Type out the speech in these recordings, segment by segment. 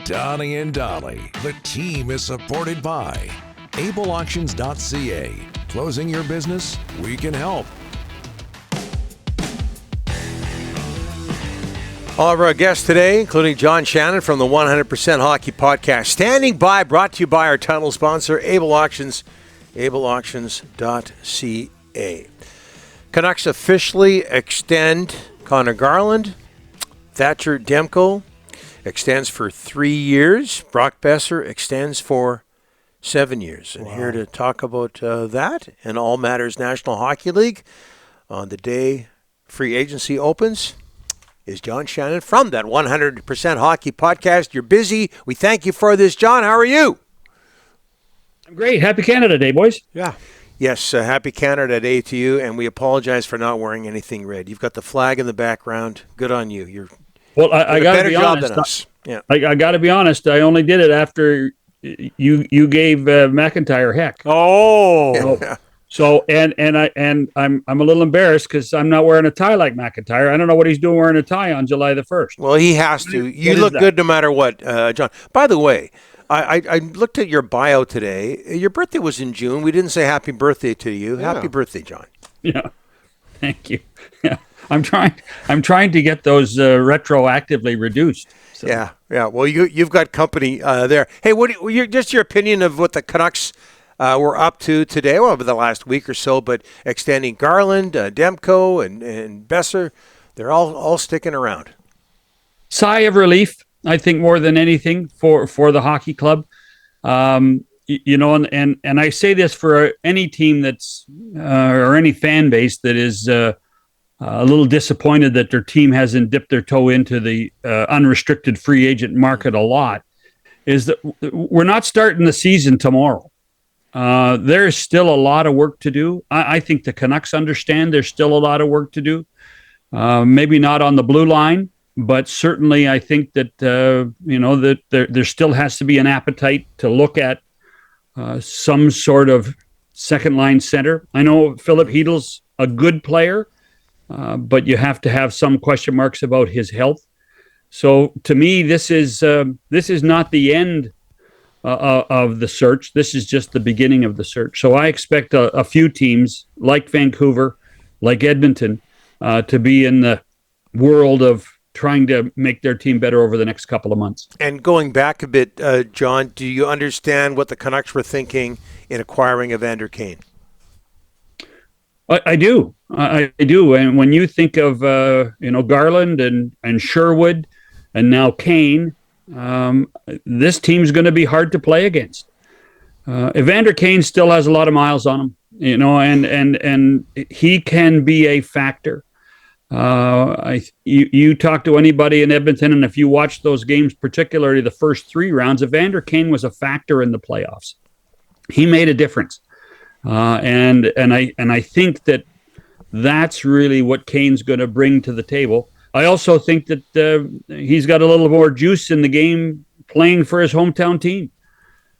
Donnie and Dolly. The team is supported by ableauctions.ca. Closing your business? We can help. All of our guests today, including John Shannon from the 100% Hockey Podcast, standing by, brought to you by our title sponsor, Able Auctions, ableauctions.ca. Canucks officially extend Connor Garland. Thatcher Demko extends for 3 years. Brock Boeser extends for 7 years. And here to talk about that and all matters National Hockey League on the day free agency opens is John Shannon from that 100% Hockey Podcast. You're busy. We thank you for this. John, how are you? I'm great. Happy Canada Day, boys. Yeah. Yes, happy Canada Day to you, and we apologize for not wearing anything red. You've got the flag in the background. Good on you. You're I got to be honest. Than us. Yeah. I got to be honest. I only did it after you gave McIntyre heck. Oh. So I'm a little embarrassed because I'm not wearing a tie like McIntyre. I don't know what he's doing wearing a tie on July the 1st. Well, he has to. You look good no matter what, John. By the way, I looked at your bio today. Your birthday was in June. We didn't say happy birthday to you. Yeah. Happy birthday, John. Yeah. Thank you. Yeah. I'm trying to get those retroactively reduced. So. Yeah. Well, you've got company there. Hey, just your opinion of what the Canucks were up to today, well, over the last week or so, but extending Garland, Demko, and Boeser, they're all sticking around. Sigh of relief, I think, more than anything for the hockey club. And I say this for any team that's or any fan base that is a little disappointed that their team hasn't dipped their toe into the unrestricted free agent market a lot, is that we're not starting the season tomorrow. There's still a lot of work to do. I think the Canucks understand there's still a lot of work to do. Maybe not on the blue line, but certainly I think that that there still has to be an appetite to look at some sort of second line center. I know Philip Heedle's a good player, but you have to have some question marks about his health. So to me, this is not the end of the search. This is just the beginning of the search. So I expect a few teams like Vancouver, like Edmonton, to be in the world of trying to make their team better over the next couple of months. And going back a bit, John, do you understand what the Canucks were thinking in acquiring Evander Kane? I do. I do. And when you think of Garland and Sherwood and now Kane, this team's going to be hard to play against. Evander Kane still has a lot of miles on him, and he can be a factor. You talk to anybody in Edmonton, and if you watch those games, particularly the first 3 rounds, Evander Kane was a factor in the playoffs. He made a difference. And I think that's really what Kane's going to bring to the table. I also think that he's got a little more juice in the game playing for his hometown team,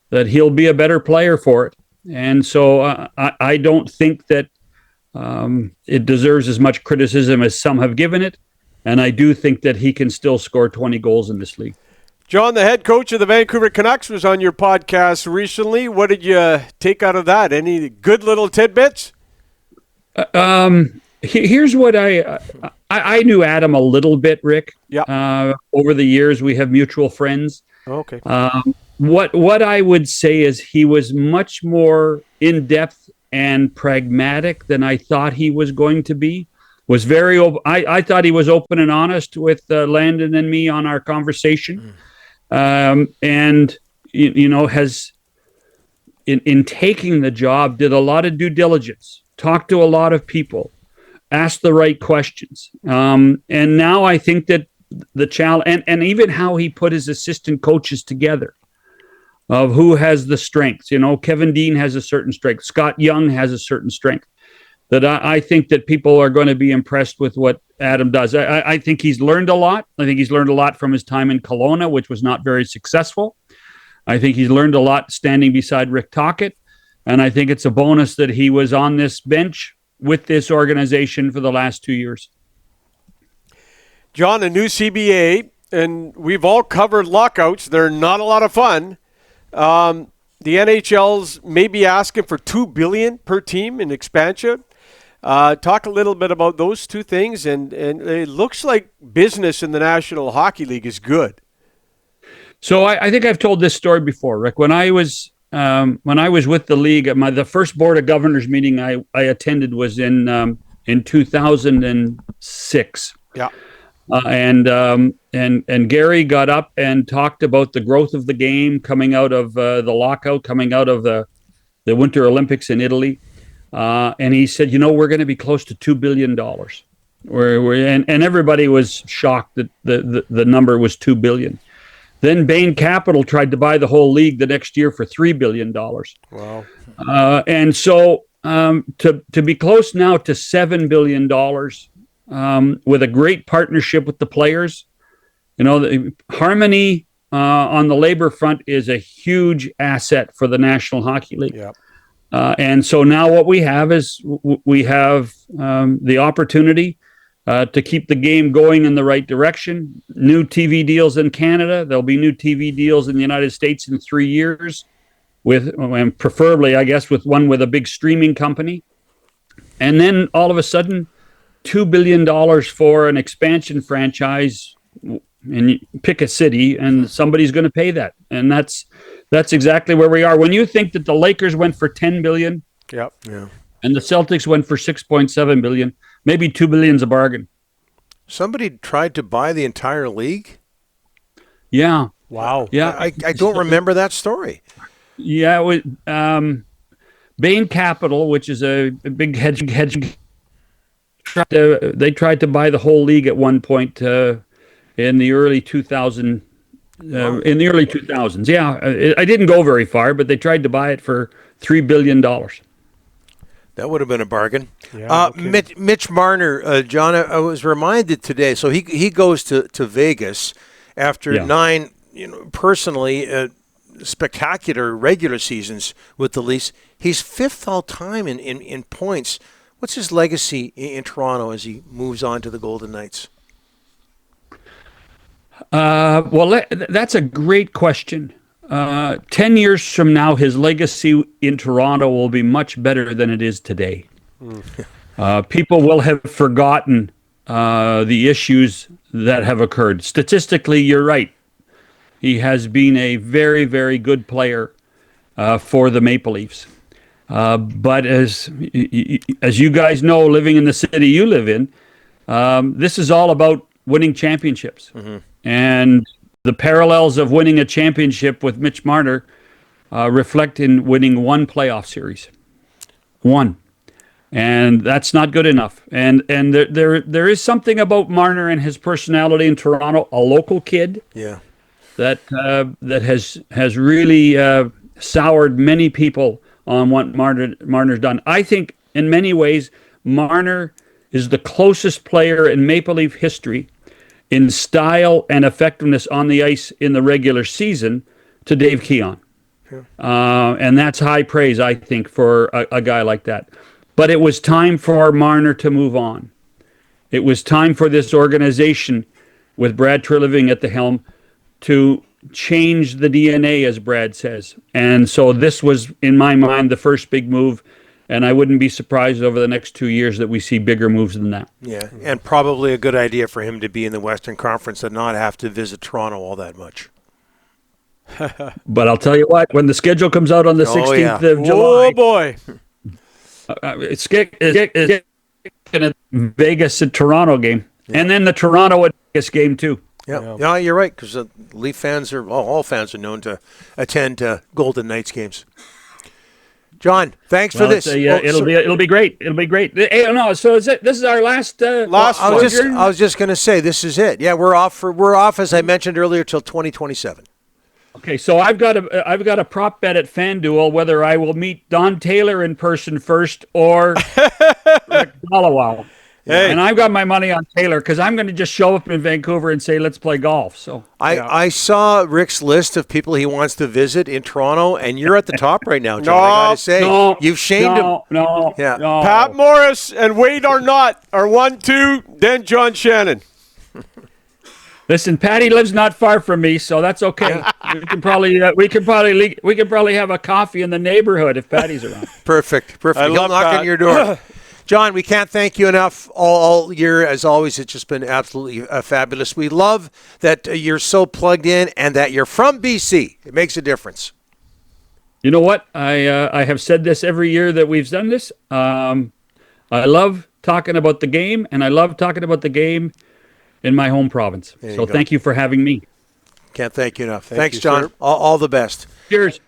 that he'll be a better player for it. And so I don't think that it deserves as much criticism as some have given it. And I do think that he can still score 20 goals in this league. John, the head coach of the Vancouver Canucks, was on your podcast recently. What did you take out of that? Any good little tidbits? Here's what I knew Adam a little bit, Rick. Yeah. Over the years, we have mutual friends. Okay. What I would say is he was much more in depth and pragmatic than I thought he was going to be. Was very open. I thought he was open and honest with Landon and me on our conversation. And has in taking the job, did a lot of due diligence, talked to a lot of people, asked the right questions. And now I think that the challenge, and even how he put his assistant coaches together, of who has the strengths. Kevin Dean has a certain strength. Scott Young has a certain strength. That I think that people are going to be impressed with what Adam does. I think he's learned a lot. I think he's learned a lot from his time in Kelowna, which was not very successful. I think he's learned a lot standing beside Rick Tocchet. And I think it's a bonus that he was on this bench with this organization for the last 2 years. John, a new CBA and we've all covered lockouts. They're not a lot of fun. The NHL's maybe asking for $2 billion per team in expansion. Talk a little bit about those two things, and it looks like business in the National Hockey League is good. So I think I've told this story before, Rick. When I was with the league, the first Board of Governors meeting I attended was in 2006. Yeah. And Gary got up and talked about the growth of the game coming out of the lockout, coming out of the Winter Olympics in Italy. And he said, we're going to be close to $2 billion. And everybody was shocked that the number was $2 billion. Then Bain Capital tried to buy the whole league the next year for $3 billion. Wow. And so to be close now to $7 billion with a great partnership with the players, the harmony on the labor front is a huge asset for the National Hockey League. Yeah. And so now what we have is we have the opportunity to keep the game going in the right direction. New TV deals in Canada. There'll be new TV deals in the United States in 3 years, and preferably, I guess, with a big streaming company. And then all of a sudden, $2 billion for an expansion franchise, and you pick a city, and somebody's going to pay that. And that's exactly where we are. When you think that the Lakers went for $10 billion, Yep. Yeah, and the Celtics went for $6.7 billion, maybe $2 billion's a bargain. Somebody tried to buy the entire league? Yeah. wow. Yeah. I don't remember that story. Yeah. It was, Bain Capital, which is a big hedge, they tried to buy the whole league at one point in the early 2000s. In the early 2000s, yeah. I didn't go very far, but they tried to buy it for $3 billion. That would have been a bargain. Yeah, okay. Mitch Marner, John, I was reminded today. So he goes to Vegas after 9, personally spectacular regular seasons with the Leafs. He's 5th all time in points. What's his legacy in Toronto as he moves on to the Golden Knights? Well, that's a great question. 10 years from now, his legacy in Toronto will be much better than it is today. People will have forgotten the issues that have occurred. Statistically, you're right. He has been a very, very good player for the Maple Leafs. But as you guys know, living in the city you live in, this is all about winning championships. Mm-hmm. And the parallels of winning a championship with Mitch Marner reflect in winning one playoff series. One. And that's not good enough. And there is something about Marner and his personality in Toronto, a local kid, that has really soured many people on what Marner's done. I think in many ways, Marner is the closest player in Maple Leaf history in style and effectiveness on the ice in the regular season to Dave Keon. And that's high praise, I think, for a guy like that. But it was time for Marner to move on. It was time for this organization with Brad Treliving at the helm to change the DNA, as Brad says. And so this was, in my mind, the first big move. And I wouldn't be surprised over the next 2 years that we see bigger moves than that. Yeah, and probably a good idea for him to be in the Western Conference and not have to visit Toronto all that much. But I'll tell you what, when the schedule comes out on the 16th of July... Oh, boy. It's a Vegas and Toronto game. Yeah. And then the Toronto at Vegas game, too. Yeah, you're right, because Leaf fans all fans are known to attend Golden Knights games. John, thanks for this. It'll be great. It'll be great. Hey, no, so this is our last. I was just going to say this is it. Yeah, we're off as I mentioned earlier till 2027. Okay, so I've got a prop bet at FanDuel whether I will meet Don Taylor in person first or Rick Tocchet. Hey. And I've got my money on Taylor because I'm going to just show up in Vancouver and say, let's play golf. So I saw Rick's list of people he wants to visit in Toronto, and you're at the top right now, John. I got to say, you've shamed him. No. Pat Morris and Wade Arnott are 1-2, then John Shannon. Listen, Patty lives not far from me, so that's okay. we can probably have a coffee in the neighborhood if Patty's around. Perfect. I He'll love knock that. on your door. John, we can't thank you enough all year. As always, it's just been absolutely fabulous. We love that you're so plugged in and that you're from BC. It makes a difference. You know what? I have said this every year that we've done this. I love talking about the game, and I love talking about the game in my home province. So thank you for having me. Can't thank you enough. Thank Thanks, you, John. sir. All the best. Cheers.